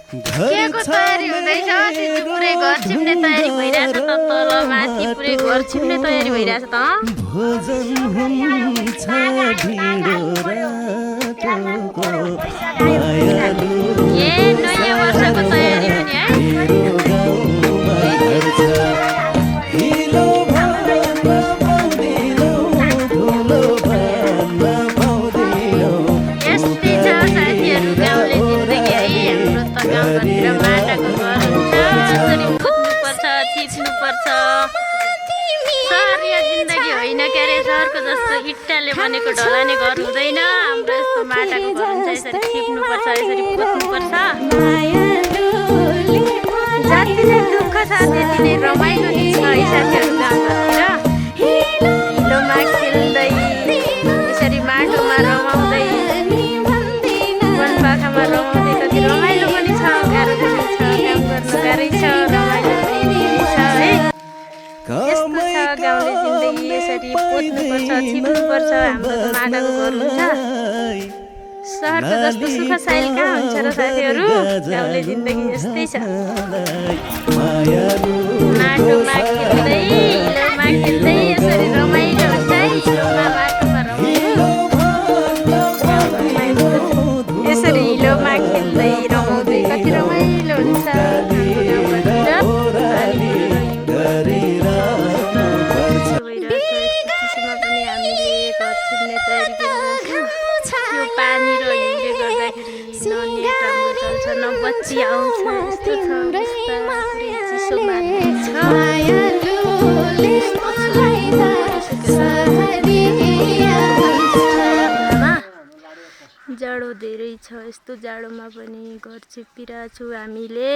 केको तयारी हुँदैछ सिजु पुरै घर छिप्ने तयारी भइरहेछ त तल माथि पुरै घर छिप्ने तयारी भइरहेछ त भोजन हुन्छ ढिँडो रातोको मायालु ए नयाँ वर्षको तयारी पनि है मेरो गाउँमा घर छ हिलो भन्न पाउँदिनौ धुलो भन्न पाउँदिनौ यस्तै छ साथीहरू गाउँले जिन्दगी है हाम्रो त गाउँघरतिर माटाको घर हुन्छ यसरी कुद्नुपर्छ छिप्नुपर्छ सहरिया जिन्दगी होइन के अरे सहरको जस्तो इट्टाले बनेको ढलाने घर हुँदैन हाम्रो यस्तो माटाको घर हुन्छ यसरी छिप्नुपर्छ यसरी कुद्नुपर्छ जति चाहिँ दुःख छ त्यति नै रमाइलो नि छ है साथीहरू गाउँघरतिर हिलोमा खेल्दै यसरी माटोमा रमाउँदै वनपाखामा रमाउँदै कति रमाइलो पनि छ गाह्रो पनि छ काम गर्न गाह्रै छ रमाइलो पनि छ है यस्तो छ गाउँले जिन्दगी यसरी पोत्नुपर्छ छिप्नुपर्छ हाम्रो त माटाको घर हुन्छ सहरको जस्तो सुख साइल कहाँ हुन्छ र साथीहरू गाउँले जिन्दगी यस्तै छ माटोमा खेल्दै हिलोमा खेल्दै यसरी रमाइलो हुन्छ है हिलोमा माटोमा रमाइलो यसरी हिलोमा खेल्दै रमाउँदै कति रमाइलो हुन्छ पनि हामीले घर छिप्ने तयारी गरिरहेछौँ यो पानी र हिउँले गर्दाखेरि न नेट राम्रो चल्छ न बत्ती आउँछ यस्तो छ पुरै चिसो मान्छ जाडो धेरै छ यस्तो जाडोमा पनि घर छिप्पिरहेको छु हामीले।